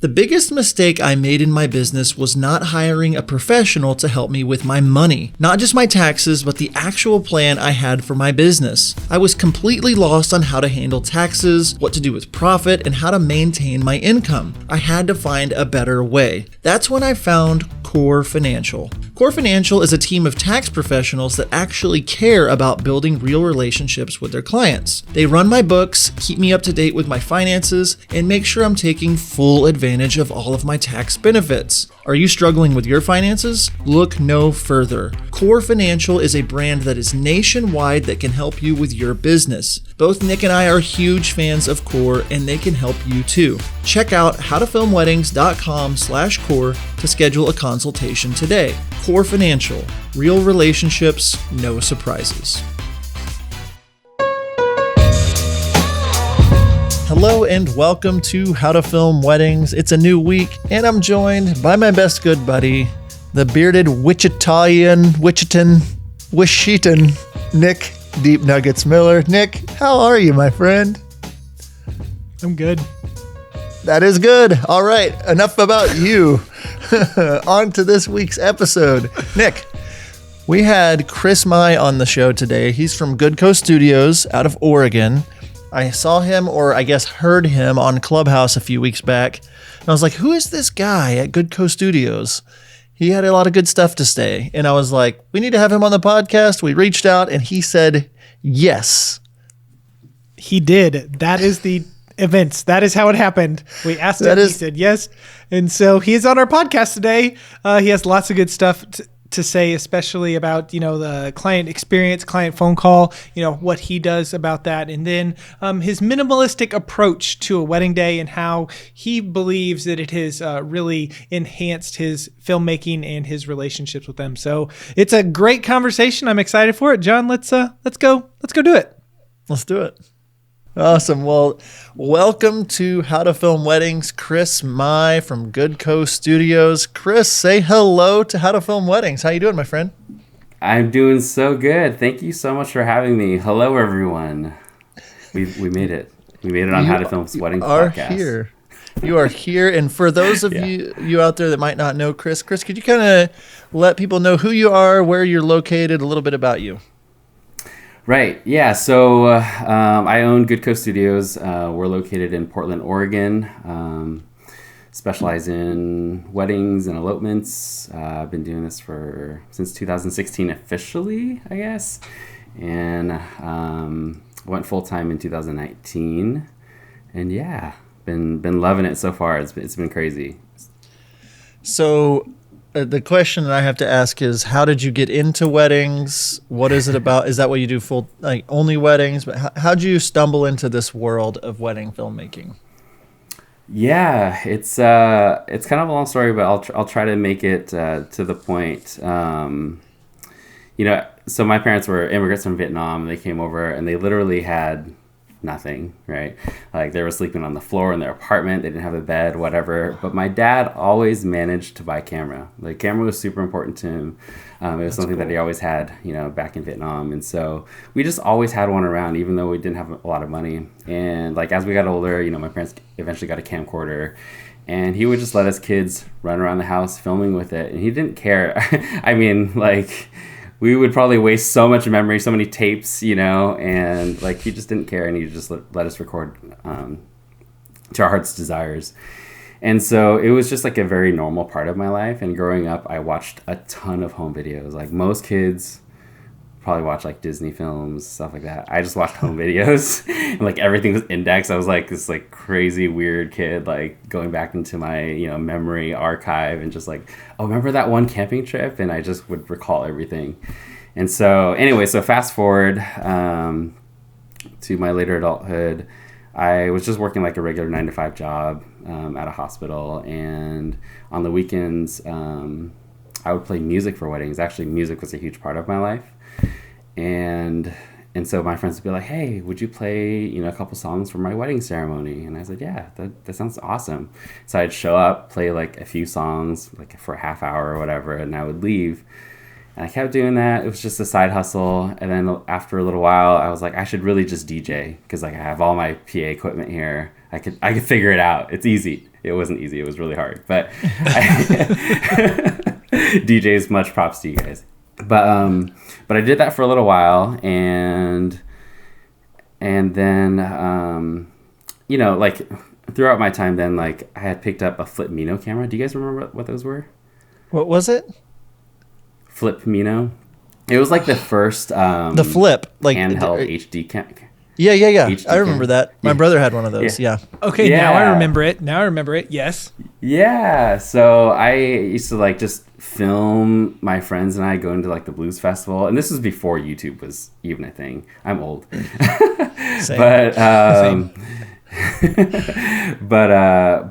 The biggest mistake I made in my business was not hiring a professional to help me with my money. Not just my taxes, but the actual plan I had for my business. I was completely lost on how to handle taxes, what to do with profit, and how to maintain my income. I had to find a better way. That's when I found Core Financial. Core Financial is a team of tax professionals that actually care about building real relationships with their clients. They run my books, keep me up to date with my finances, and make sure I'm taking full advantage of all of my tax benefits. Are you struggling with your finances? Look no further. Core Financial is a brand that is nationwide that can help you with your business. Both Nick and I are huge fans of Core, and they can help you too. Check out howtofilmweddings.com/core to schedule a consultation today. Core Financial, real relationships, no surprises. Hello and welcome to How to Film Weddings. It's a new week, and I'm joined by my best good buddy, the bearded Wichitan, Nick Deep Nuggets Miller. Nick, how are you, my friend? I'm good. That is good. All right, enough about you. On to this week's episode. Nick, we had Chris Mai on the show today. He's from Good Coast Studios out of Oregon. I saw him, or I guess heard him, on Clubhouse a few weeks back. And I was like, who is this guy at Good Coast Studios? He had a lot of good stuff to say. And I was like, we need to have him on the podcast. We reached out and he said yes. He did. That is the events. That is how it happened. We asked him, he said yes. And so he's on our podcast today. He has lots of good stuff to say, especially about, the client experience, client phone call, what he does about that. And then his minimalistic approach to a wedding day and how he believes that it has really enhanced his filmmaking and his relationships with them. So it's a great conversation. I'm excited for it. John, let's go do it. Let's do it. Awesome. Well, welcome to How to Film Weddings, Chris Mai from Good Coast Studios. Chris, say hello to How to Film Weddings. How you doing, my friend? I'm doing so good. Thank you so much for having me. Hello, everyone. We made it. We made it on How to Film Weddings podcast. You are here. And for those of you out there that might not know Chris, could you kind of let people know who you are, where you're located, a little bit about you? Right. Yeah. So I own Good Coast Studios. We're located in Portland, Oregon. Specialize in weddings and elopements. I've been doing this since 2016 officially, I guess, and went full time in 2019. And yeah, been loving it so far. It's been crazy. So. The question that I have to ask is, how did you get into weddings? What is it about? Is that what you do only weddings? But how'd you stumble into this world of wedding filmmaking? Yeah, it's kind of a long story, but I'll try to make it to the point. So my parents were immigrants from Vietnam. They came over and they literally had nothing, right? Like, they were sleeping on the floor in their apartment. They didn't have a bed, whatever. But my dad always managed to buy camera. The camera was super important to him. It was something that he always had, back in Vietnam. And so we just always had one around, even though we didn't have a lot of money. And as we got older, my parents eventually got a camcorder. And he would just let us kids run around the house filming with it. And he didn't care. I mean, we would probably waste so much memory, so many tapes, and he just didn't care, and he just let us record to our heart's desires. And so it was just a very normal part of my life. And growing up, I watched a ton of home videos. Most kids probably watch Disney films, stuff like that. I just watched home videos, and everything was indexed. I was this crazy weird kid, going back into my memory archive and just oh, remember that one camping trip? And I just would recall everything. And so anyway, so fast forward to my later adulthood, I was just working a regular 9-to-5 job at a hospital, and on the weekends I would play music for weddings. Actually, music was a huge part of my life. And so my friends would be like, hey, would you play, a couple songs for my wedding ceremony? And I said, yeah, that sounds awesome. So I'd show up, play a few songs, for a half hour or whatever, and I would leave. And I kept doing that. It was just a side hustle. And then after a little while, I was like, I should really just DJ, because I have all my PA equipment here. I could figure it out. It's easy. it wasn't easy. It was really hard. But DJs, much props to you guys. But I did that for a little while, and then like throughout my time, then like I had picked up a Flip Mino camera. Do you guys remember what those were? What was it? Flip Mino. It was like the first the Flip, like handheld HD cam. Yeah. HD I remember that. My brother had one of those. Yeah. Okay, Yeah. now I remember it. Yes. Yeah. So I used to like just film my friends and I going to like the blues festival, and this was before YouTube was even a thing. I'm old. Same. But Same. but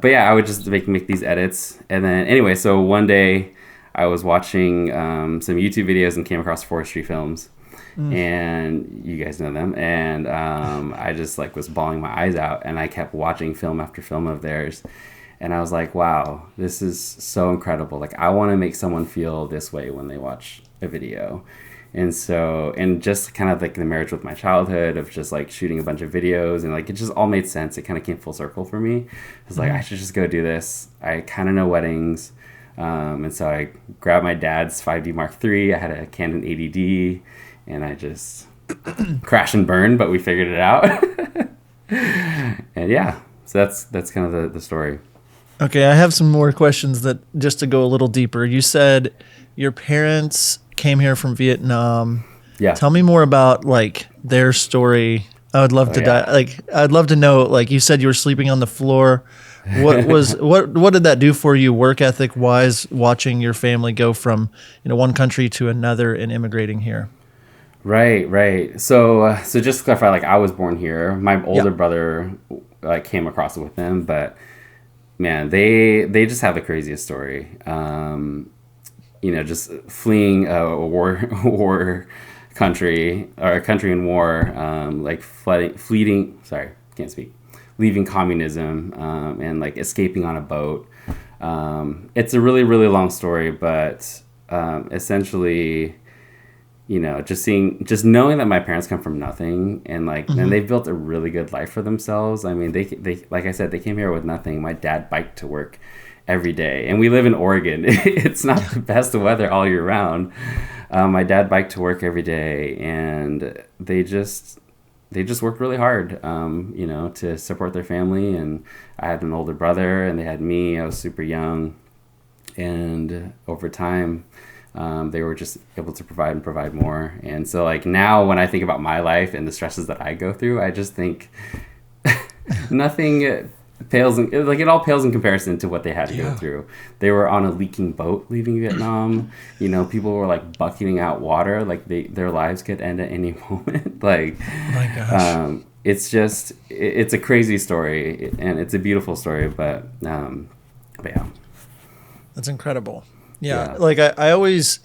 yeah, I would just make these edits, and then anyway, so one day I was watching some YouTube videos and came across Forestry Films, and you guys know them, and I just like was bawling my eyes out, and I kept watching film after film of theirs, and I was like, wow, this is so incredible. Like, I want to make someone feel this way when they watch a video. And so, and just kind of like the marriage with my childhood of just like shooting a bunch of videos, and like it just all made sense. It kind of came full circle for me. I was like, I should just go do this. I kind of know weddings. And so I grabbed my dad's 5D Mark III. I had a Canon 80D, and I just crash and burn, but we figured it out. And yeah, so that's kind of the story. Okay, I have some more questions that just to go a little deeper. You said your parents came here from Vietnam. Yeah. Tell me more about like their story. I would love I'd love to know, like you said you were sleeping on the floor. What was what did that do for you work ethic wise, watching your family go from, one country to another and immigrating here? Right. So just to clarify, like I was born here. My older brother like came across it with them, but man, they just have the craziest story. Just fleeing a war country, or a country in war, leaving communism, and like escaping on a boat. It's a really, really long story, but essentially, just knowing that my parents come from nothing, and like, and they've built a really good life for themselves. I mean, they like I said, they came here with nothing. My dad biked to work every day, and we live in Oregon. It's not the best weather all year round. My dad biked to work every day, and they just worked really hard, to support their family. And I had an older brother, and they had me. I was super young, and over time, they were just able to provide more. And so like now when I think about my life and the stresses that I go through, I just think nothing it all pales in comparison to what they had to go through. They were on a leaking boat leaving Vietnam. People were like bucketing out water, like their lives could end at any moment. Like, Oh my gosh. It's a crazy story, and it's a beautiful story, but yeah. That's incredible. Yeah. Like I always,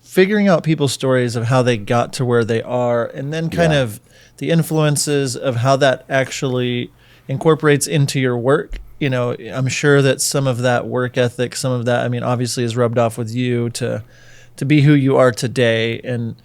figuring out people's stories of how they got to where they are, and then kind of the influences of how that actually incorporates into your work. I'm sure that some of that work ethic, some of that, obviously is rubbed off with you to be who you are today. And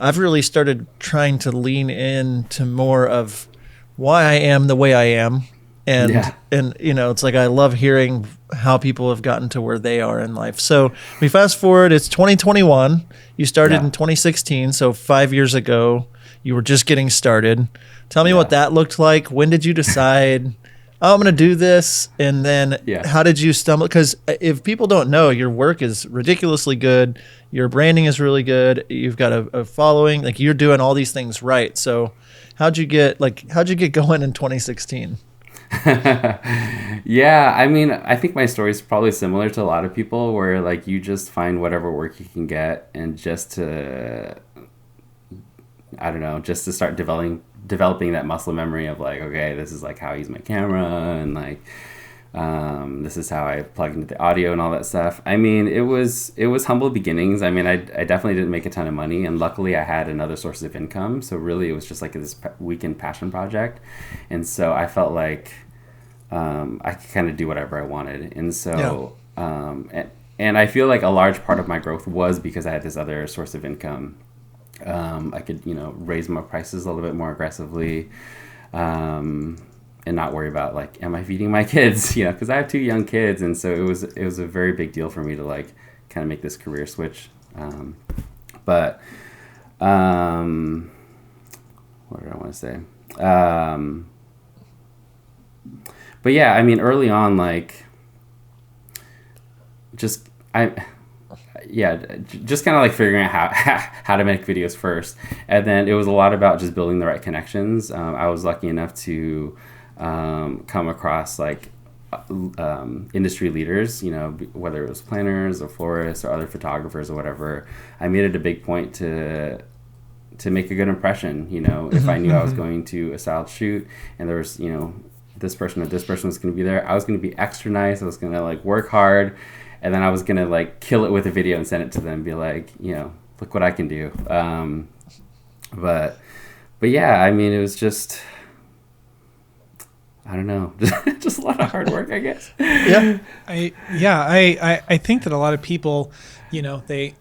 I've really started trying to lean into more of why I am the way I am. And it's like I love hearing how people have gotten to where they are in life. So we fast forward, it's 2021. You started in 2016, so 5 years ago. You were just getting started. Tell me what that looked like. When did you decide, I'm going to do this? And then how did you stumble? Because if people don't know, your work is ridiculously good. Your branding is really good. You've got a following. Like, you're doing all these things right. So how'd you get going in 2016? I think my story is probably similar to a lot of people, where like you just find whatever work you can get, and just to start developing that muscle memory of like, okay, this is like how I use my camera, and like this is how I plug into the audio and all that stuff. It was humble beginnings. I definitely didn't make a ton of money, and luckily I had another source of income. So really it was just like this weekend passion project. And so I felt like I could kind of do whatever I wanted. And so, and I feel like a large part of my growth was because I had this other source of income. I could, raise my prices a little bit more aggressively. and not worry about like, am I feeding my kids? You know, because I have 2 young kids, and so it was a very big deal for me to like kind of make this career switch. But what did I want to say? But yeah, I mean, early on, like, just kind of like figuring out how to make videos first, and then it was a lot about just building the right connections. I was lucky enough to come across like industry leaders, you know, whether it was planners or florists or other photographers or whatever. I made it a big point to make a good impression. You know, if I knew I was going to a styled shoot and there was, you know, this person or this person was going to be there, I was going to be extra nice. I was going to like work hard, and then I was going to like kill it with a video and send it to them and be like, you know, look what I can do. But yeah, I mean, it was just, I don't know, just a lot of hard work, I guess. Yeah. I think that a lot of people, you know, they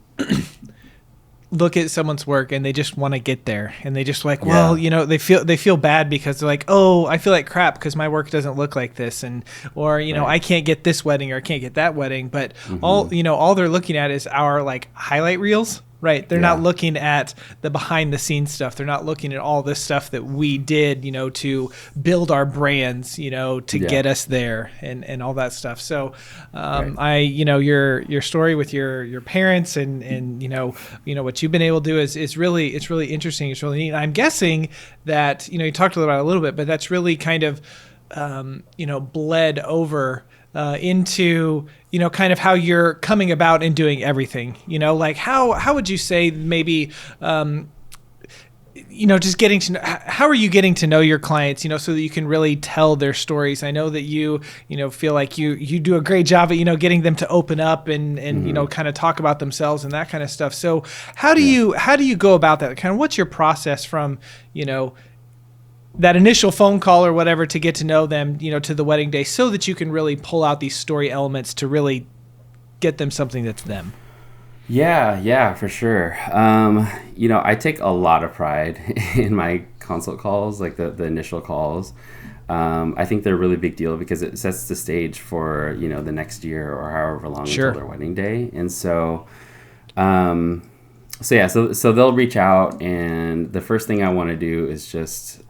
look at someone's work and they just want to get there, and they just like, well, you know, they feel bad because they're like, oh, I feel like crap because my work doesn't look like this, and or you know, I can't get this wedding or I can't get that wedding, but all they're looking at is our like highlight reels. Right. They're not looking at the behind the scenes stuff. They're not looking at all this stuff that we did, you know, to build our brands, you know, to get us there and all that stuff. So you know, your story with your parents and you know, what you've been able to do it's really interesting. It's really neat. I'm guessing that, you know, you talked about it a little bit, but that's really kind of, you know, bled over into, you know, kind of how you're coming about and doing everything, you know, like how would you say maybe, you know, just getting to know, how are you getting to know your clients, you know, so that you can really tell their stories? I know that you know, feel like you do a great job at, you know, getting them to open up and you know, kind of talk about themselves and that kind of stuff. So how do you go about that? Kind of what's your process from, you know, that initial phone call or whatever to get to know them, you know, to the wedding day, so that you can really pull out these story elements to really get them something that's them? Yeah, for sure. You know, I take a lot of pride in my consult calls, like the initial calls. I think they're a really big deal because it sets the stage for, you know, the next year or however long until their wedding day. And so, so they'll reach out, and the first thing I want to do is just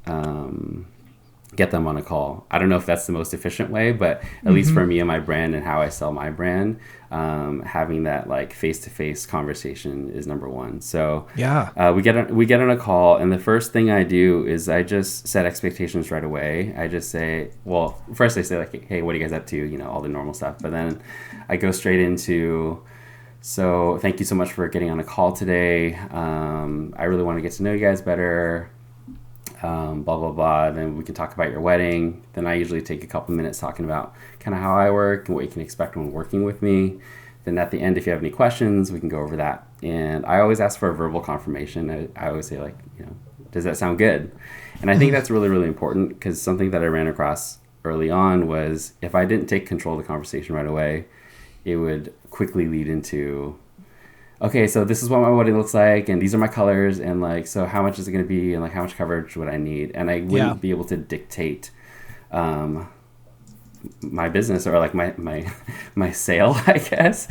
get them on a call. I don't know if that's the most efficient way, but at least for me and my brand and how I sell my brand, having that like face-to-face conversation is number one. So we get on a call, and the first thing I do is I just set expectations right away. I just say, well, first I say like, hey, what are you guys up to? You know, all the normal stuff. But then I go straight into, so thank you so much for getting on a call today. I really want to get to know you guys better. Blah, blah, blah. Then we can talk about your wedding. Then I usually take a couple minutes talking about kind of how I work and what you can expect when working with me. Then at the end, if you have any questions, we can go over that. And I always ask for a verbal confirmation. I always say like, you know, does that sound good? And I think that's really, really important, because something that I ran across early on was if I didn't take control of the conversation right away, it would quickly lead into, okay, so this is what my wedding looks like, and these are my colors, and like, so how much is it going to be, and like, how much coverage would I need? And I wouldn't be able to dictate my business or like my sale, I guess.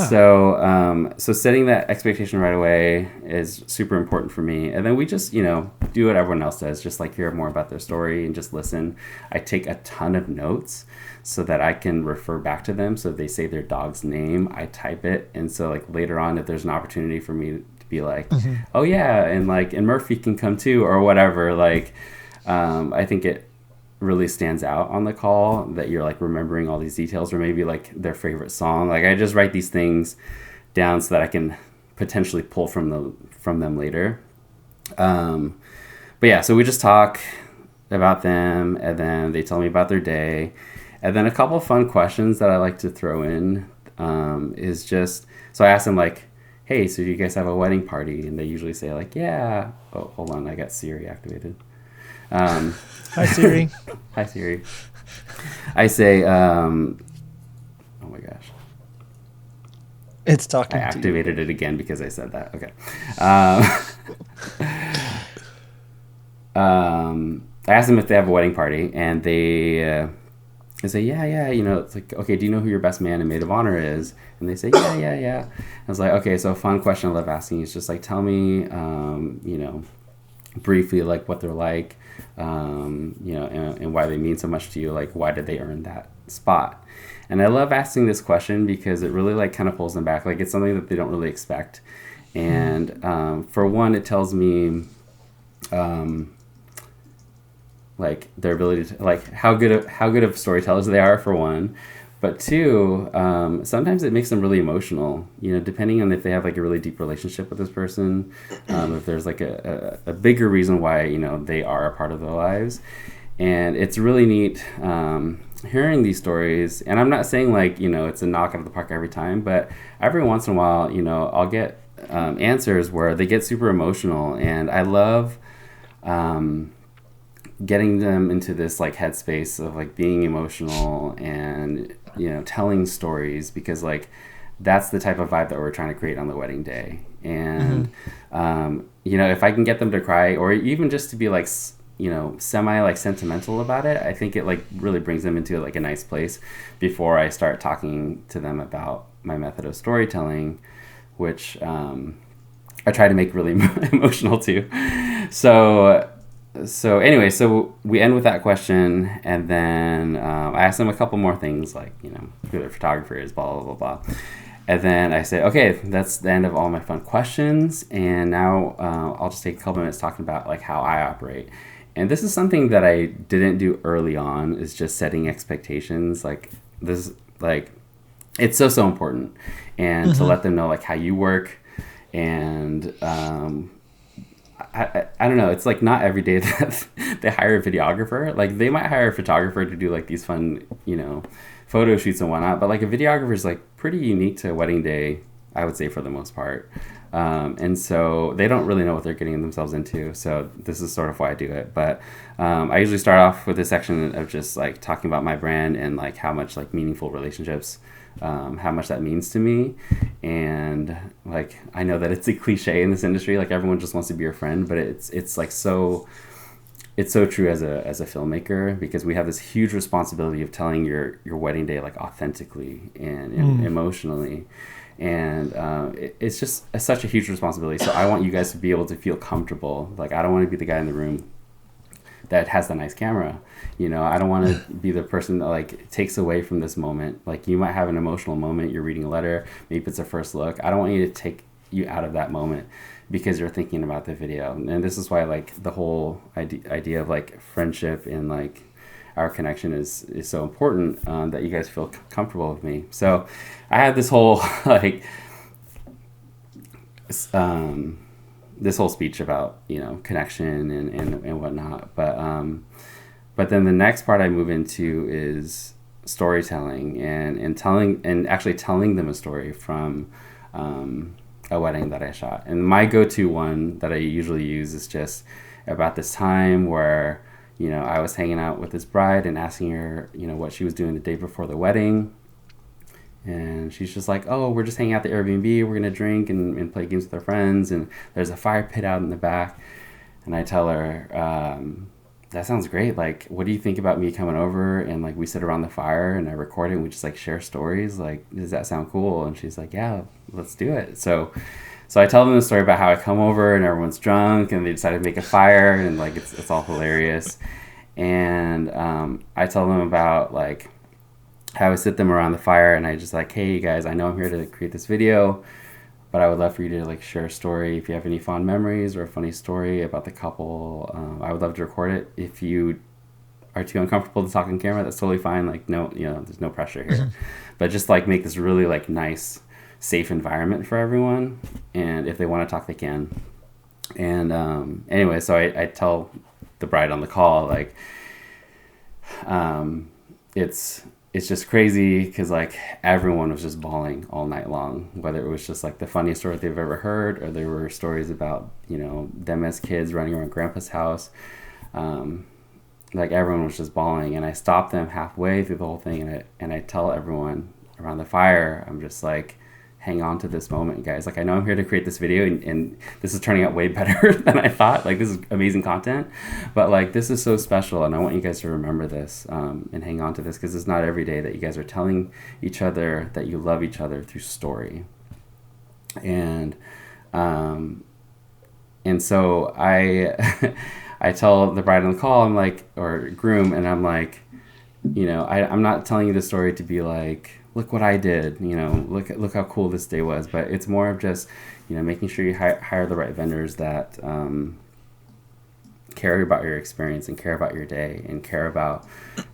So setting that expectation right away is super important for me. And then we just, you know, do what everyone else does, just like hear more about their story and just listen. I take a ton of notes so that I can refer back to them. So if they say their dog's name, I type it. And so like later on, if there's an opportunity for me to be like, oh yeah, and like, and Murphy can come too, or whatever, like, I think it really stands out on the call that you're like remembering all these details, or maybe like their favorite song. Like I just write these things down so that I can potentially pull from them later. But yeah, so we just talk about them, and then they tell me about their day. And then a couple of fun questions that I like to throw in is just, so I ask them like, hey, so do you guys have a wedding party? And they usually say like, yeah. Oh, hold on, I got Siri activated. Hi, Siri. Hi, Siri. I say, oh my gosh. It's talking I to activated it again because I said that. Okay. I asked them if they have a wedding party, and they say, yeah, it's like, okay, do you know who your best man and maid of honor is? And they say, yeah. I was like, okay, so a fun question I love asking is just like, tell me, briefly, like what they're like, and why they mean so much to you. Like, why did they earn that spot? And I love asking this question because it really like kind of pulls them back. Like, it's something that they don't really expect. And for one, it tells me like their ability to, like how good of storytellers they are, for one. But two, sometimes it makes them really emotional, depending on if they have like a really deep relationship with this person, if there's like a bigger reason why, they are a part of their lives. And it's really neat hearing these stories. And I'm not saying like, it's a knock out of the park every time, but every once in a while, I'll get answers where they get super emotional. And I love getting them into this like headspace of like being emotional and telling stories, because like that's the type of vibe that we're trying to create on the wedding day. And if I can get them to cry, or even just to be like semi like sentimental about it, I think it like really brings them into like a nice place before I start talking to them about my method of storytelling, which I try to make really emotional too. So anyway, so we end with that question, and then I asked them a couple more things, like, who their photographer is, blah, blah, blah, blah. And then I said, okay, that's the end of all my fun questions, and now I'll just take a couple minutes talking about, like, how I operate. And this is something that I didn't do early on, is just setting expectations. Like, this, like, it's so important. And to let them know, like, how you work, and I don't know, it's like not every day that they hire a videographer. Like, they might hire a photographer to do like these fun, photo shoots and whatnot, but like a videographer is like pretty unique to a wedding day, I would say, for the most part. And so they don't really know what they're getting themselves into. So this is sort of why I do it. But I usually start off with a section of just like talking about my brand and like how much like meaningful relationships, how much that means to me. And like, I know that it's a cliche in this industry, like everyone just wants to be your friend, but it's like so true as a filmmaker, because we have this huge responsibility of telling your wedding day like authentically and emotionally. And it's just such a huge responsibility. So I want you guys to be able to feel comfortable. Like, I don't want to be the guy in the room that has the nice camera. I don't want to be the person that like takes away from this moment. Like, you might have an emotional moment, you're reading a letter, maybe it's a first look. I don't want you to take you out of that moment because you're thinking about the video. And this is why like the whole idea of like friendship and like our connection is so important, that you guys feel comfortable with me. So I had this whole like this whole speech about connection and whatnot, but then the next part I move into is storytelling and actually telling them a story from a wedding that I shot. And my go-to one that I usually use is just about this time where I was hanging out with this bride and asking her what she was doing the day before the wedding. And she's just like, oh, we're just hanging out at the Airbnb. We're going to drink and play games with our friends. And there's a fire pit out in the back. And I tell her, that sounds great. Like, what do you think about me coming over? And like, we sit around the fire and I record it and we just like share stories. Like, does that sound cool? And she's like, yeah, let's do it. So I tell them the story about how I come over and everyone's drunk and they decided to make a fire, and like, it's all hilarious. And I tell them about like, I would sit them around the fire and I just like, hey, you guys, I know I'm here to create this video, but I would love for you to like share a story. If you have any fond memories or a funny story about the couple, I would love to record it. If you are too uncomfortable to talk on camera, that's totally fine. Like, no, there's no pressure here, but just like make this really like nice, safe environment for everyone. And if they want to talk, they can. And anyway, so I tell the bride on the call, like, it's just crazy because like everyone was just bawling all night long, whether it was just like the funniest story they've ever heard, or there were stories about them as kids running around grandpa's house. Like, everyone was just bawling, and I stopped them halfway through the whole thing, and I tell everyone around the fire, I'm just like, hang on to this moment, guys. Like, I know I'm here to create this video, and this is turning out way better than I thought. Like, this is amazing content, but like, this is so special, and I want you guys to remember this, and hang on to this, because it's not every day that you guys are telling each other that you love each other through story. And so I tell the bride on the call, I'm like, or groom, and I'm like, you know, I'm not telling you the story to be like, look what I did, you know, look how cool this day was. But it's more of just, you know, making sure you hire the right vendors that care about your experience and care about your day and care about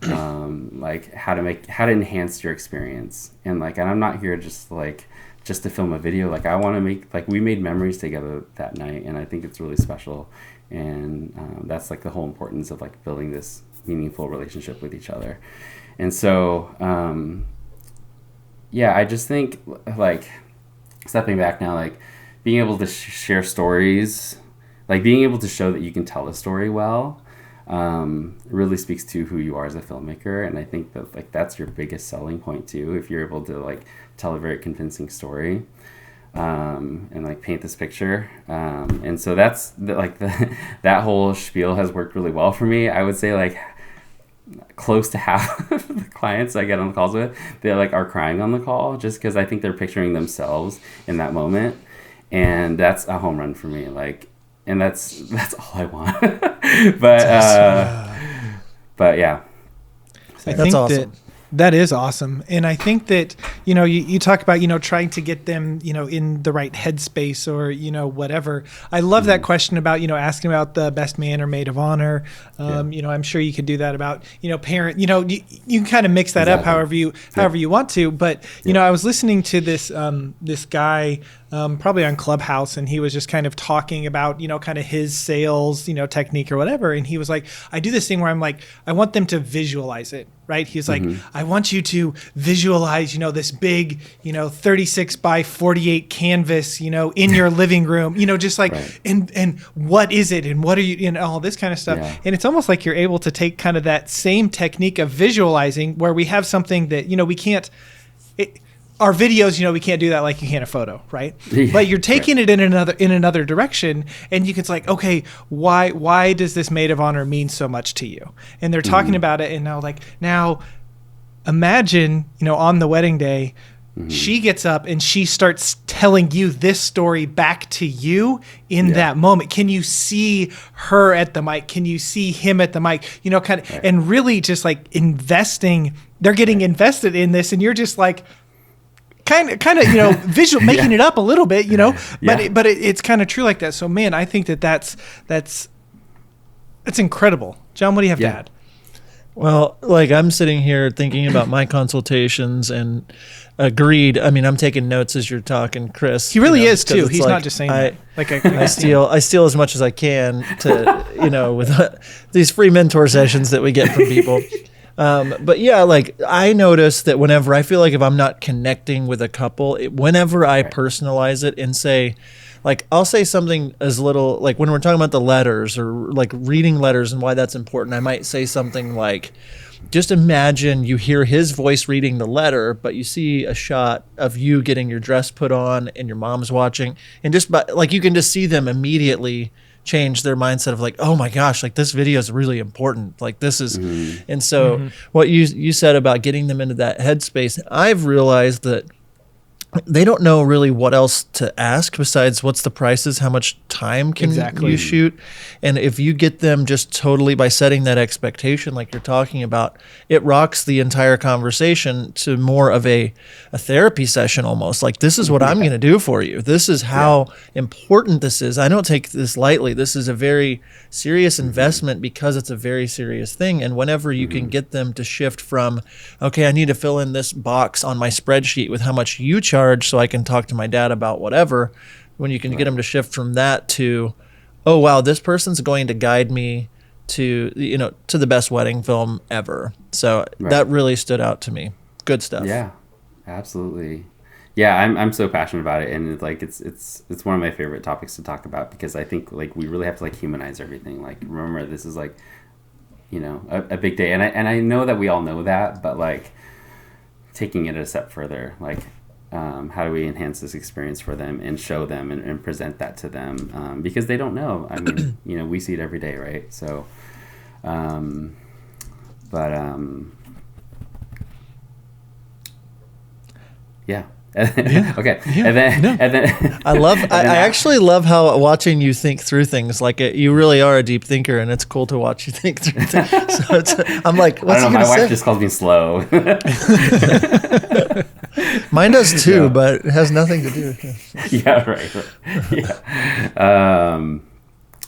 like how to enhance your experience. And like, and I'm not here just to film a video. Like, I want to make, like, we made memories together that night, and I think it's really special. And that's like the whole importance of like building this meaningful relationship with each other. And so yeah, I just think, like, stepping back now, like, being able to share stories, like being able to show that you can tell a story well, really speaks to who you are as a filmmaker. And I think that, like, that's your biggest selling point too, if you're able to like tell a very convincing story, and like paint this picture. And so that's that whole spiel has worked really well for me. I would say like close to half of the clients I get on the calls with, they like are crying on the call, just because I think they're picturing themselves in that moment. And that's a home run for me. Like, and that's all I want. But yeah. So I think awesome. That is awesome. And I think that, you know, you talk about, you know, trying to get them, you know, in the right headspace or, you know, whatever. I love that question about, you know, asking about the best man or maid of honor. You know, I'm sure you could do that about, you know, parent, you know, you can kind of mix that up however you want to. But, you know, I was listening to this guy, probably on Clubhouse, and he was just kind of talking about, you know, kind of his sales, you know, technique or whatever. And he was like, I do this thing where I'm like, I want them to visualize it, right? He's like, I want you to visualize, you know, this big, you know, 36 by 48 canvas, you know, in your living room, you know, just like, and what is it? And what are you, and all this kind of stuff. Yeah. And it's almost like you're able to take kind of that same technique of visualizing, where we have something that, you know, we can't, our videos, you know, we can't do that like you can a photo, right? Yeah, but you're taking it in another direction, and you can like, okay, why does this maid of honor mean so much to you? And they're talking about it, and now imagine, you know, on the wedding day, she gets up and she starts telling you this story back to you in that moment. Can you see her at the mic? Can you see him at the mic? You know, kind of, and really just like investing. They're getting invested in this, and you're just like, kind of, you know, visual, making it up a little bit, you know, but it's kind of true like that. So, man, I think that's incredible. John, what do you have to add? Well, like, I'm sitting here thinking about my consultations, and agreed. I mean, I'm taking notes as you're talking, Chris. He really is too. He's like, not just saying that. Like I steal as much as I can to, you know, with these free mentor sessions that we get from people. But yeah, like, I notice that whenever I feel like if I'm not connecting with a couple, whenever I personalize it and say, like, I'll say something as little, like when we're talking about the letters or like reading letters and why that's important, I might say something like, just imagine you hear his voice reading the letter, but you see a shot of you getting your dress put on and your mom's watching, and just like, you can just see them immediately change their mindset of like, oh my gosh, like, this video is really important. Like, this is, and so what you said about getting them into that headspace, I've realized that they don't know really what else to ask besides what's the prices, how much time can you shoot. And if you get them just totally by setting that expectation like you're talking about, it rocks the entire conversation to more of a therapy session almost. Like, this is what I'm going to do for you. This is how important this is. I don't take this lightly. This is a very serious investment because it's a very serious thing. And whenever you can get them to shift from, okay, I need to fill in this box on my spreadsheet with how much you charge so I can talk to my dad about whatever, when you can get them to shift from that to, oh wow, this person's going to guide me to, you know, to the best wedding film ever. So that really stood out to me. Good stuff. Yeah, absolutely. Yeah, I'm so passionate about it, and like it's one of my favorite topics to talk about, because I think like we really have to like humanize everything. Like, remember, this is like, you know, a big day, and I know that we all know that, but like taking it a step further, like, how do we enhance this experience for them and show them and present that to them, because they don't know. I mean, we see it every day, right? So, yeah. Okay. Yeah. And then I actually love how watching you think through things. Like you really are a deep thinker, and it's cool to watch you think through things. So I'm like, what's I don't know, he gonna my say? wife just calls me slow. Mine does too, but it has nothing to do with it. Yeah, right. Yeah.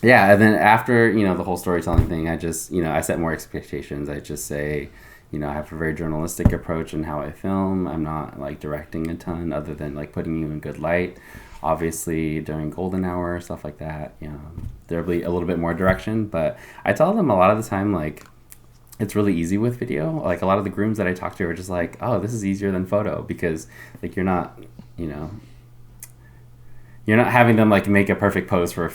Yeah, and then after, the whole storytelling thing, I just, I set more expectations. I just say, I have a very journalistic approach in how I film. I'm not like directing a ton other than like putting you in good light. Obviously during golden hour, stuff like that, there'll be a little bit more direction, but I tell them a lot of the time, like, it's really easy with video. Like a lot of the grooms that I talk to are just like, oh, this is easier than photo, because like you're not having them like make a perfect pose for a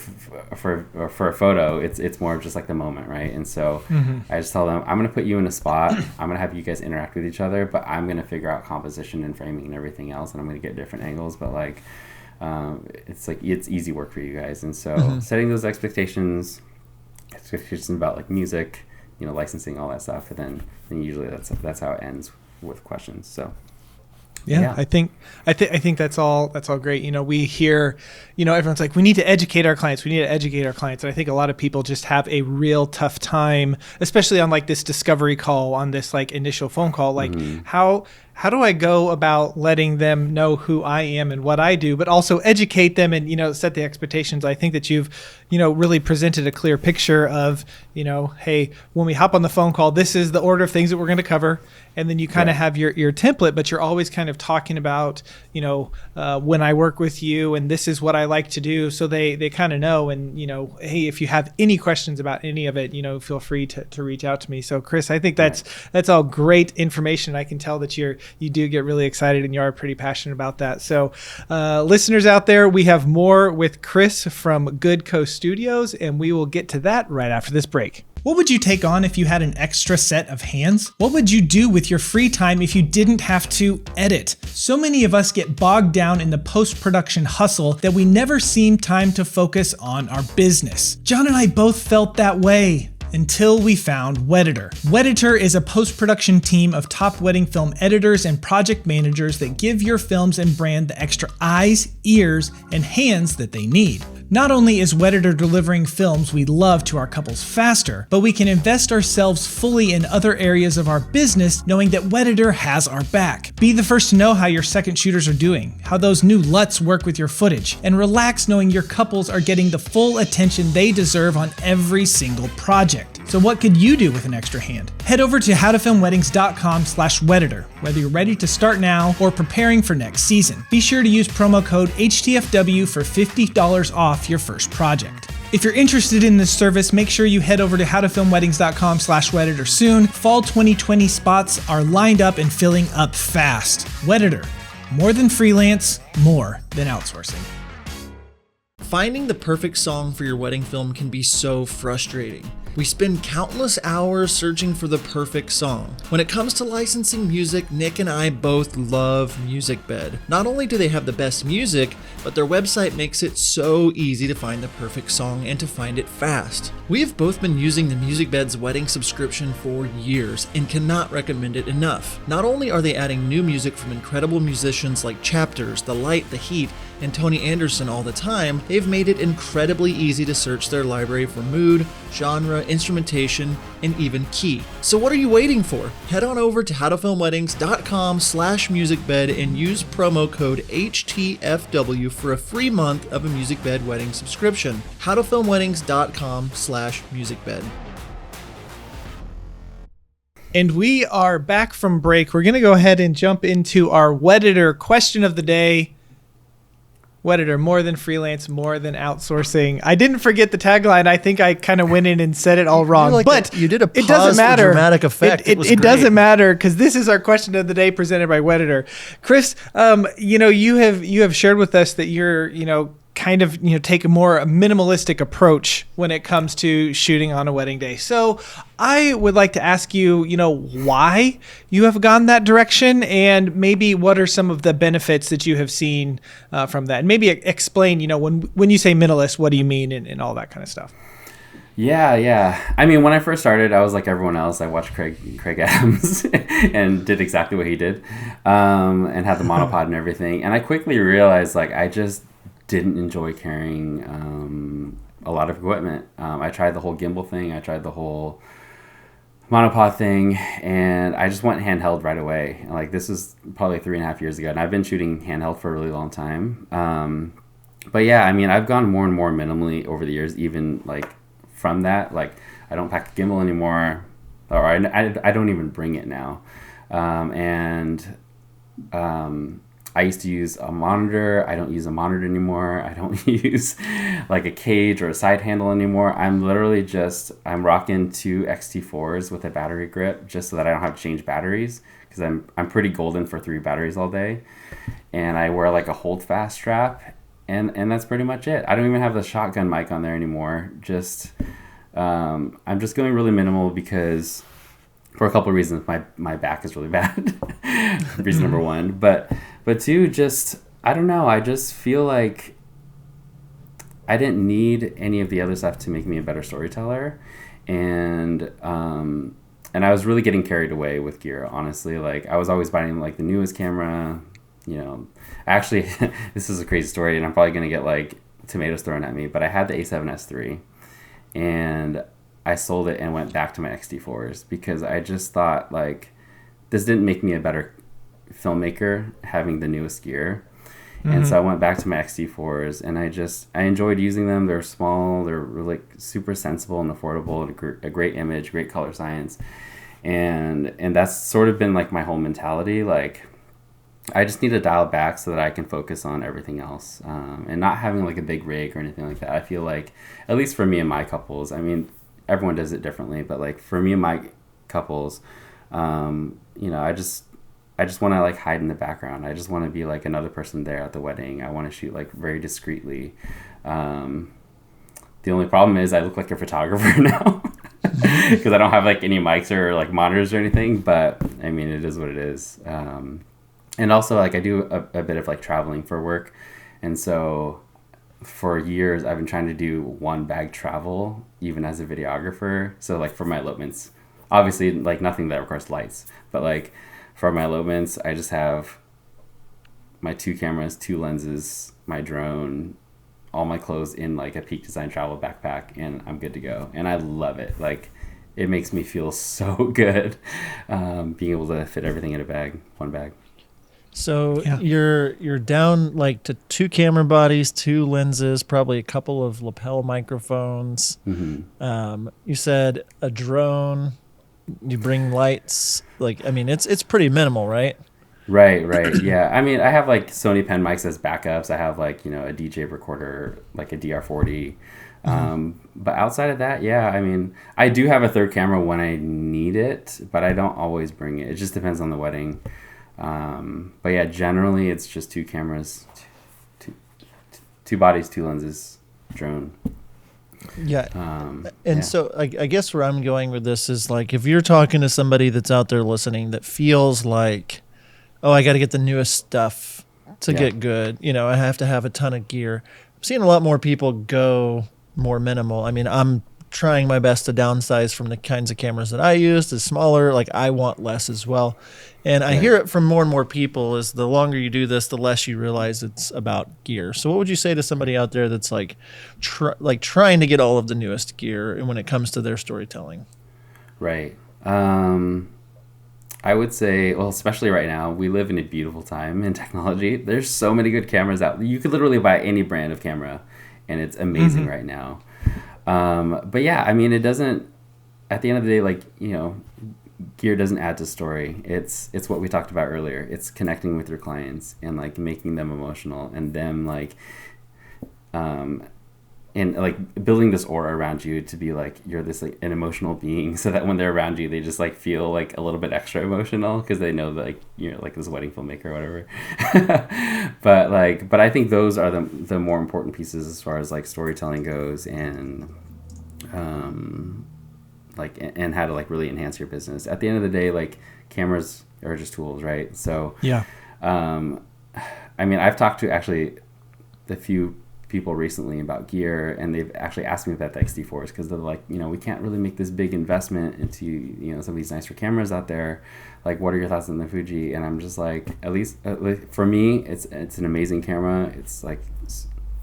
photo. It's more of just like the moment, right? And so I just tell them, I'm gonna put you in a spot. I'm gonna have you guys interact with each other, but I'm gonna figure out composition and framing and everything else, and I'm gonna get different angles. But like, it's like it's easy work for you guys. And so setting those expectations about like music, licensing, all that stuff, and then usually that's how it ends with questions. So. Yeah, I think that's all great. We hear, everyone's like, we need to educate our clients. And I think a lot of people just have a real tough time, especially on like this discovery call, on this like initial phone call. Like how do I go about letting them know who I am and what I do, but also educate them and, set the expectations? I think that you've, really presented a clear picture of, hey, when we hop on the phone call, this is the order of things that we're going to cover. And then you kind of have your template, but you're always kind of talking about, when I work with you and this is what I like to do. So they kind of know. And, hey, if you have any questions about any of it, feel free to reach out to me. So Chris, I think that's all great information. I can tell that you do get really excited and you are pretty passionate about that. So listeners out there, we have more with Chris from Good Co Studios, and we will get to that right after this break. What would you take on if you had an extra set of hands? What would you do with your free time if you didn't have to edit? So many of us get bogged down in the post-production hustle that we never seem time to focus on our business. John and I both felt that way until we found Wedditor. Wedditor is a post-production team of top wedding film editors and project managers that give your films and brand the extra eyes, ears, and hands that they need. Not only is Wedditor delivering films we love to our couples faster, but we can invest ourselves fully in other areas of our business knowing that Wedditor has our back. Be the first to know how your second shooters are doing, how those new LUTs work with your footage, and relax knowing your couples are getting the full attention they deserve on every single project. So what could you do with an extra hand? Head over to howtofilmweddings.com/Wedditor, whether you're ready to start now or preparing for next season. Be sure to use promo code HTFW for $50 off your first project. If you're interested in this service, make sure you head over to howtofilmweddings.com/Wedditor soon. Fall 2020 spots are lined up and filling up fast. Wedditor, more than freelance, more than outsourcing. Finding the perfect song for your wedding film can be so frustrating. We spend countless hours searching for the perfect song. When it comes to licensing music, Nick and I both love MusicBed. Not only do they have the best music, but their website makes it so easy to find the perfect song and to find it fast. We have both been using the MusicBed's wedding subscription for years and cannot recommend it enough. Not only are they adding new music from incredible musicians like Chapters, The Light, The Heat, and Tony Anderson all the time, they've made it incredibly easy to search their library for mood, genre, instrumentation, and even key. So what are you waiting for? Head on over to howtofilmweddings.com/musicbed and use promo code HTFW for a free month of a MusicBed wedding subscription. howtofilmweddings.com/musicbed. And we are back from break. We're going to go ahead and jump into our Wedditor question of the day. Wedditor, more than freelance, more than outsourcing. I didn't forget the tagline. I think I kind of went in and said it all wrong. But you did a pause it doesn't matter. For dramatic effect. It doesn't matter because this is our question of the day presented by Wedditor. Chris, you have shared with us that you're, kind of, take a more minimalistic approach when it comes to shooting on a wedding day. So I would like to ask you, why you have gone that direction, and maybe what are some of the benefits that you have seen from that, and maybe explain, when you say minimalist, what do you mean, and all that kind of stuff. Yeah. I mean, when I first started, I was like everyone else. I watched Craig Adams and did exactly what he did, and had the monopod and everything. And I quickly realized, like, I just didn't enjoy carrying a lot of equipment. I tried the whole gimbal thing. I tried the whole monopod thing, and I just went handheld right away. Like, this was probably 3.5 years ago, and I've been shooting handheld for a really long time. But yeah, I mean, I've gone more and more minimally over the years, even like from that. Like, I don't pack the gimbal anymore, or I don't even bring it now. I used to use a monitor. I don't use a monitor anymore. I don't use like a cage or a side handle anymore. I'm literally I'm rocking 2 XT4s with a battery grip, just so that I don't have to change batteries, because I'm pretty golden for 3 batteries all day. And I wear like a hold fast strap, and that's pretty much it. I don't even have the shotgun mic on there anymore. I'm just going really minimal because, for a couple of reasons. My back is really bad. Reason number 1. But 2, I don't know. I just feel like I didn't need any of the other stuff to make me a better storyteller. And I was really getting carried away with gear, honestly. Like, I was always buying like the newest camera. Actually, this is a crazy story, and I'm probably going to get like tomatoes thrown at me, but I had the A7S III, and I sold it and went back to my XT4s because I just thought, like, this didn't make me a better filmmaker having the newest gear. And so I went back to my XT4s, and I enjoyed using them. They're small, they're like super sensible and affordable, and a great image, great color science. And that's sort of been like my whole mentality. Like, I just need to dial back so that I can focus on everything else, and not having like a big rig or anything like that. I feel like, at least for me and my couples, I mean, everyone does it differently, but like for me and my couples, I just want to like hide in the background. I just want to be like another person there at the wedding. I want to shoot like very discreetly. The only problem is I look like a photographer now because I don't have like any mics or like monitors or anything, but I mean, it is what it is. And also, like, I do a bit of like traveling for work, and so for years I've been trying to do 1 bag travel even as a videographer. So like for my elopements, obviously like nothing that requires lights, but like for my elopements, I just have my 2 cameras, 2 lenses, my drone, all my clothes in like a Peak Design travel backpack, and I'm good to go. And I love it. Like, it makes me feel so good being able to fit everything in 1 bag. So you're down like to 2 camera bodies, 2 lenses, probably a couple of lapel microphones. You said a drone. You bring lights. Like, I mean, it's pretty minimal, right? Right. Yeah. I mean, I have like Sony pen mics as backups. I have like, a DJ recorder, like a DR40. But outside of that, yeah, I mean, I do have a 3rd camera when I need it, but I don't always bring it. It just depends on the wedding. But yeah, generally it's just 2 cameras, two bodies, 2 lenses, drone. Yeah. So I guess where I'm going with this is, like, if you're talking to somebody that's out there listening that feels like, oh, I got to get the newest stuff to get good. I have to have a ton of gear. I'm seeing a lot more people go more minimal. I mean, I'm trying my best to downsize from the kinds of cameras that I use to smaller. Like, I want less as well. And I hear it from more and more people is the longer you do this, the less you realize it's about gear. So what would you say to somebody out there that's like trying to get all of the newest gear when it comes to their storytelling? Right. I would say, well, especially right now, we live in a beautiful time in technology. There's so many good cameras out. You could literally buy any brand of camera, and it's amazing right now. But yeah, I mean, it doesn't, at the end of the day, like, gear doesn't add to story. It's what we talked about earlier. It's connecting with your clients and like making them emotional, and them like and like building this aura around you to be like you're this like an emotional being, so that when they're around you they just like feel like a little bit extra emotional because they know that like you're like this wedding filmmaker or whatever. but I think those are the more important pieces as far as like storytelling goes, and like and how to like really enhance your business. At the end of the day, like cameras are just tools, right? So yeah. I mean, I've talked to actually a few people recently about gear, and they've actually asked me about the XT4s because they're like, we can't really make this big investment into, some of these nicer cameras out there. Like, what are your thoughts on the Fuji? And I'm just like, at least for me, it's an amazing camera. It's like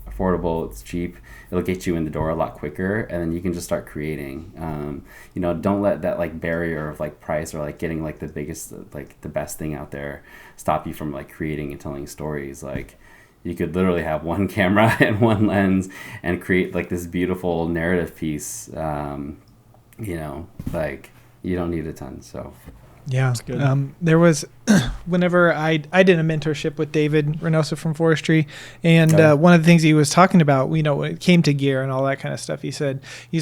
affordable, it's cheap, it'll get you in the door a lot quicker, and then you can just start creating. Don't let that like barrier of like price or like getting like the biggest, like the best thing out there stop you from like creating and telling stories. Like, you could literally have one camera and one lens and create like this beautiful narrative piece. Like you don't need a ton. So yeah, there was whenever I did a mentorship with David Reynosa from Forestry, and one of the things he was talking about, when it came to gear and all that kind of stuff, he's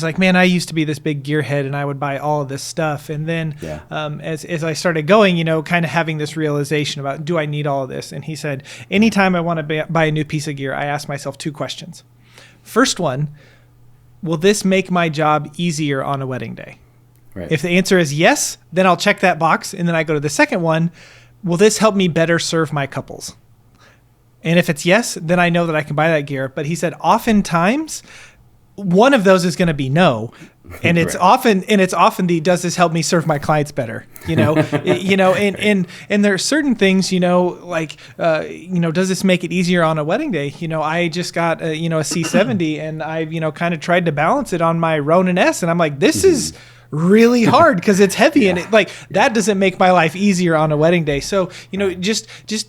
like, man, I used to be this big gearhead and I would buy all of this stuff, and then as I started going, kind of having this realization about, do I need all of this? And he said, anytime I want to buy a new piece of gear, I ask myself two questions. First one, will this make my job easier on a wedding day? Right. If the answer is yes, then I'll check that box. And then I go to the second one. Will this help me better serve my couples? And if it's yes, then I know that I can buy that gear. But he said, oftentimes, one of those is going to be no. And it's often the, does this help me serve my clients better? And there are certain things, like, does this make it easier on a wedding day? I just got a C70 and I, kind of tried to balance it on my Ronin S. And I'm like, this is really hard because it's heavy and that doesn't make my life easier on a wedding day. So, just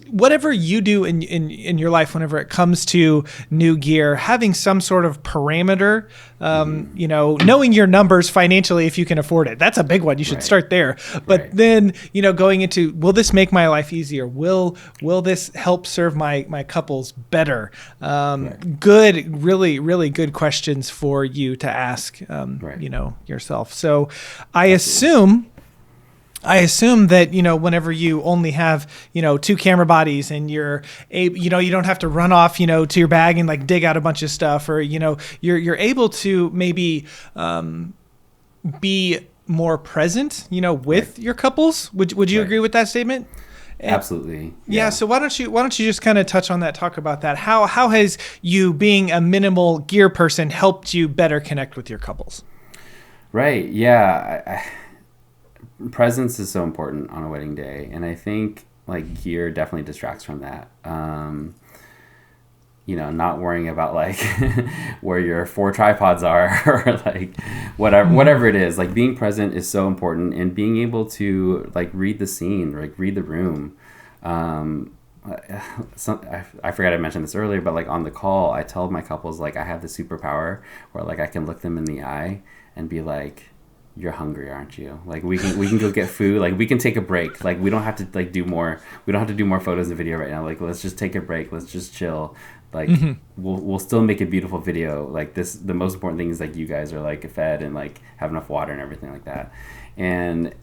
whatever you do in your life, whenever it comes to new gear, having some sort of parameter, knowing your numbers financially, if you can afford it, that's a big one. You should start there. But then, going into, will this make my life easier? Will this help serve my couples better? Good, really, really good questions for you to ask, yourself. So I assume that, whenever you only have, two camera bodies and you're you don't have to run off, to your bag and like dig out a bunch of stuff, or, you're able to maybe be more present, with your couples. Would you agree with that statement? Absolutely. Yeah. So why don't you just kind of touch on that, talk about that? How has you being a minimal gear person helped you better connect with your couples? Right. Yeah. Presence is so important on a wedding day, and I think like gear definitely distracts from that. Not worrying about like where your 4 tripods are or like whatever it is. Like being present is so important, and being able to like read the scene, like read the room. I forgot I mentioned this earlier, but like on the call, I tell my couples like I have the superpower where like I can look them in the eye and be like, you're hungry, aren't you? Like we can go get food. Like we can take a break. Like we don't have to like do more. We don't have to do more photos and video right now. Like let's just take a break. Let's just chill. Like we'll still make a beautiful video. Like this, the most important thing is like you guys are like fed and like have enough water and everything like that. And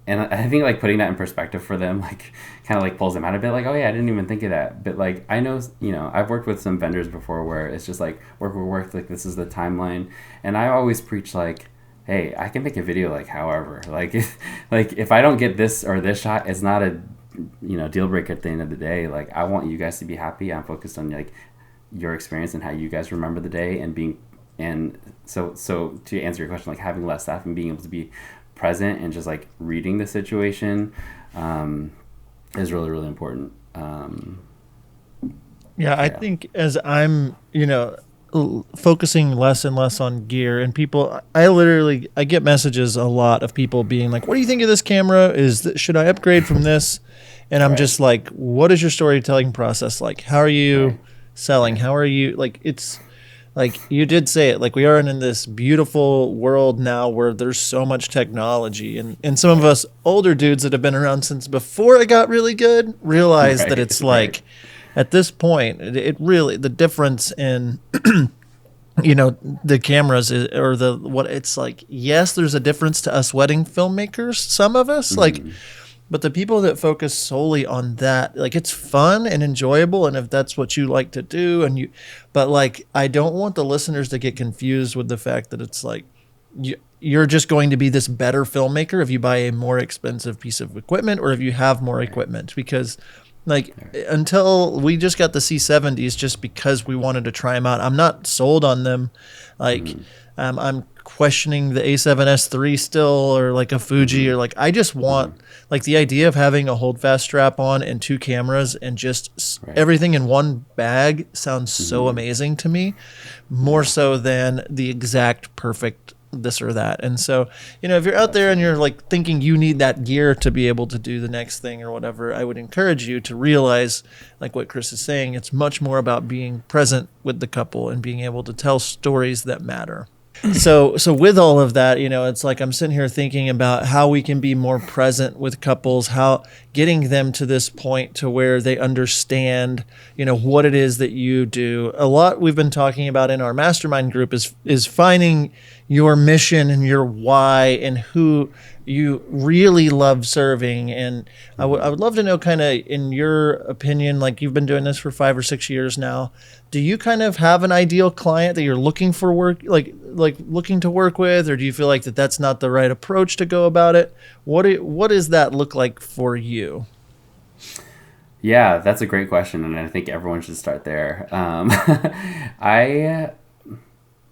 I think like putting that in perspective for them, like kind of like pulls them out a bit. Like, oh yeah, I didn't even think of that. But like I know, I've worked with some vendors before where it's just like work. Like this is the timeline, and I always preach like, hey, I can make a video like however. Like if I don't get this or this shot, it's not a deal breaker at the end of the day. Like I want you guys to be happy. I'm focused on like your experience and how you guys remember the day, and so to answer your question, like having less staff and being able to be present and just like reading the situation is really, really important. I think as I'm focusing less and less on gear, and people, I get messages a lot of people being like, what do you think of this camera? Should I upgrade from this? And I'm just like, what is your storytelling process like? How are you selling? How are you, like, it's like you did say it, like we are in this beautiful world now where there's so much technology, and some of us older dudes that have been around since before it got really good realize that it's like at this point, it really, the difference in the cameras or what it's like. Yes, there's a difference to us wedding filmmakers, some of us, but the people that focus solely on that, like, it's fun and enjoyable, and if that's what you like to do, but like, I don't want the listeners to get confused with the fact that it's like you're just going to be this better filmmaker if you buy a more expensive piece of equipment or if you have more equipment, because like, until we just got the C70s just because we wanted to try them out, I'm not sold on them. Like, I'm questioning the A7S III still, or like a Fuji, or like, I just want like the idea of having a holdfast strap on and 2 cameras and just everything in one bag sounds so amazing to me, more so than the exact perfect this or that. And so, if you're out there and you're like thinking you need that gear to be able to do the next thing or whatever, I would encourage you to realize, like what Chris is saying, it's much more about being present with the couple and being able to tell stories that matter. So with all of that, it's like I'm sitting here thinking about how we can be more present with couples, how getting them to this point to where they understand, what it is that you do. A lot we've been talking about in our mastermind group is finding your mission and your why and who you really love serving. And I would love to know, kind of in your opinion, like, you've been doing this for 5 or 6 years now, do you kind of have an ideal client that you're looking for like looking to work with, or do you feel like that's not the right approach to go about it? What does that look like for you? Yeah, that's a great question, and I think everyone should start there. I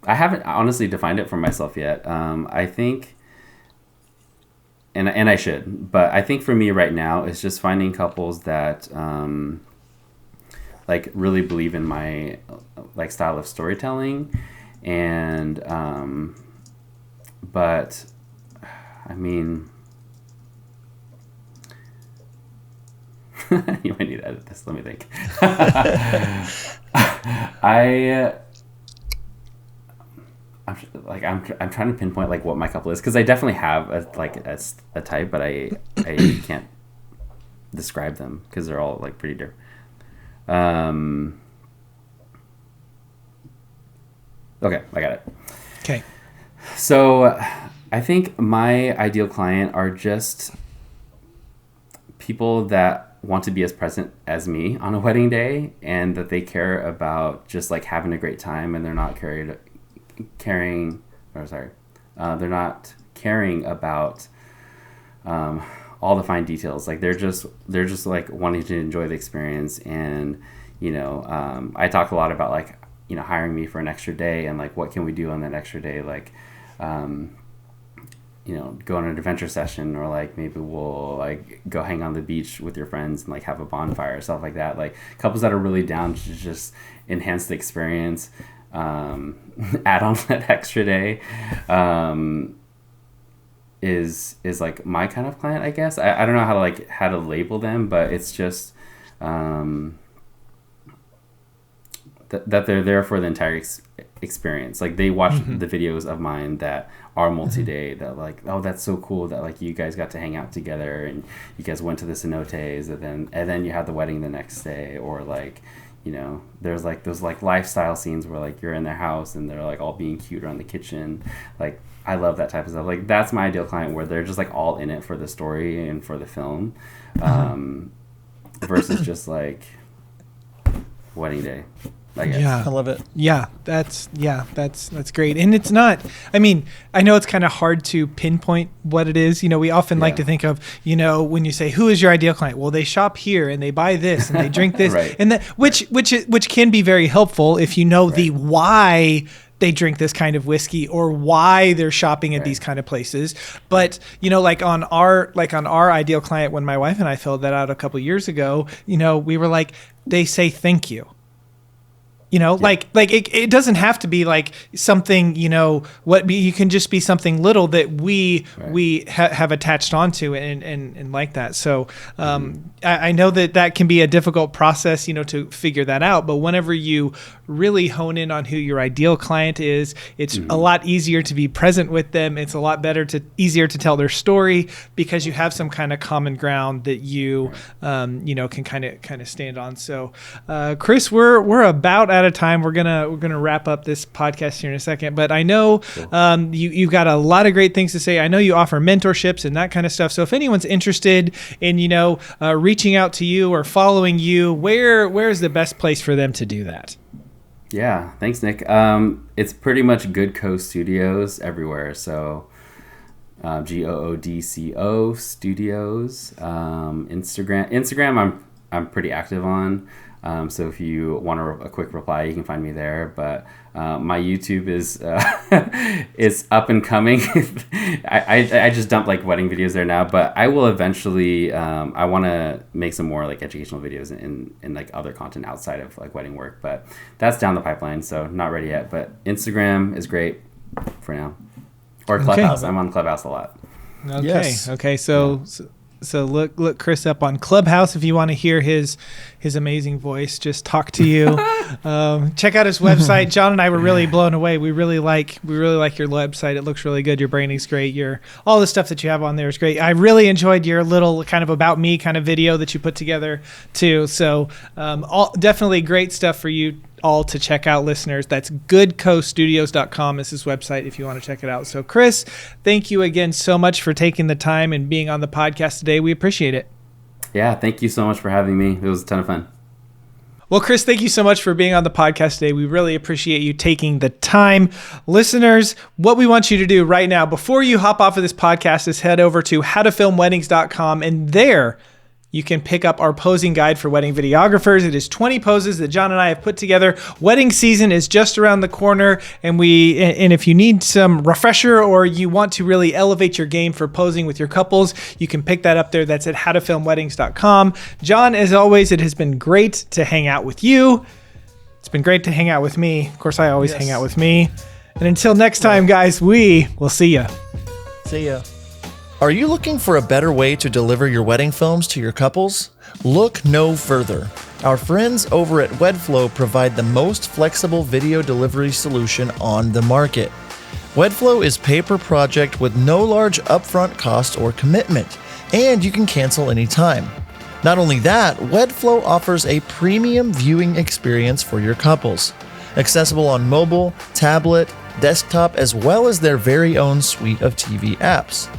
haven't honestly defined it for myself yet. I think, and I should, but I think for me right now it's just finding couples that like really believe in my like style of storytelling, and but I mean, you might need to edit this. Let me think. I'm trying to pinpoint like what my couple is, because I definitely have a type, but I can't describe them because they're all like pretty different. Okay, I got it. Okay. So I think my ideal client are just people that want to be as present as me on a wedding day, and that they care about just like having a great time, and they're not they're not caring about all the fine details. Like, they're just like wanting to enjoy the experience. And I talk a lot about like hiring me for an extra day, and like what can we do on that extra day, like go on an adventure session, or like maybe we'll like go hang on the beach with your friends and like have a bonfire or stuff like that. Like, couples that are really down to just enhance the experience, add on that extra day, is like my kind of client, I guess. I don't know how to label them, but it's just that they're there for the entire experience. Like, they watch the videos of mine that are multi-day, that like, oh, that's so cool that like you guys got to hang out together and you guys went to the cenotes, and then you had the wedding the next day, or like, there's like those like lifestyle scenes where like you're in their house and they're like all being cute around the kitchen. Like, I love that type of stuff. Like, that's my ideal client, where they're just like all in it for the story and for the film, versus just like wedding day. Yeah, I love it. Yeah, that's great. And it's not, I mean, I know it's kind of hard to pinpoint what it is. We often like to think of, when you say, who is your ideal client? Well, they shop here and they buy this and they drink this, right. And that, which can be very helpful if you know the why they drink this kind of whiskey, or why they're shopping at these kind of places. But, like on our ideal client, when my wife and I filled that out a couple of years ago, we were like, they say thank you. Like it doesn't have to be like something, you can just be something little that we have attached onto and like that. So I know that can be a difficult process, to figure that out. But whenever you really hone in on who your ideal client is, it's a lot easier to be present with them. It's a lot easier to tell their story, because you have some kind of common ground that you can kind of stand on. So Chris, we're about out of time. We're gonna wrap up this podcast here in a second. But I know you've got a lot of great things to say. I know you offer mentorships and that kind of stuff. So if anyone's interested in reaching out to you or following you, where is the best place for them to do that? Yeah, thanks, Nick. It's pretty much Goodco Studios everywhere. So GOODCO Studios. Instagram, I'm pretty active on. So if you want a quick reply, you can find me there. But my YouTube is is up and coming. I just dump like wedding videos there now, but I will eventually. I want to make some more like educational videos and like other content outside of like wedding work, but that's down the pipeline. So not ready yet. But Instagram is great for now. Or Clubhouse. I'm on Clubhouse a lot. Okay. Yes. Okay. So look Chris up on Clubhouse if you want to hear his amazing voice just talk to you. Check out his website. John and I were really blown away. We really like your website. It looks really good. Your branding's great. All the stuff that you have on there is great. I really enjoyed your little kind of about me kind of video that you put together too. So definitely great stuff for you all to check out, listeners. That's goodcostudios.com is his website if you want to check it out. So Chris, thank you again so much for taking the time and being on the podcast today. We appreciate it. Yeah, thank you so much for having me. It was a ton of fun. Well, Chris, thank you so much for being on the podcast today. We really appreciate you taking the time. Listeners, what we want you to do right now, before you hop off of this podcast, is head over to howtofilmweddings.com, and there you can pick up our posing guide for wedding videographers. It is 20 poses that John and I have put together. Wedding season is just around the corner, and if you need some refresher or you want to really elevate your game for posing with your couples, you can pick that up there. That's at howtofilmweddings.com. John, as always, it has been great to hang out with you. It's been great to hang out with me. Of course, I always hang out with me. And until next time, guys, we will see ya. See ya. Are you looking for a better way to deliver your wedding films to your couples? Look no further. Our friends over at Wedflow provide the most flexible video delivery solution on the market. Wedflow is pay-per-project with no large upfront cost or commitment, and you can cancel anytime. Not only that, Wedflow offers a premium viewing experience for your couples, accessible on mobile, tablet, desktop, as well as their very own suite of TV apps.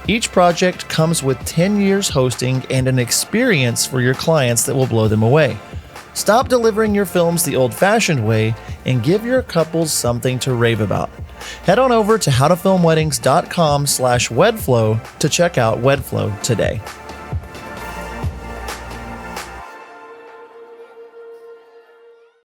Each project comes with 10 years hosting and an experience for your clients that will blow them away. Stop delivering your films the old-fashioned way and give your couples something to rave about. Head on over to howtofilmweddings.com/Wedflow to check out Wedflow today.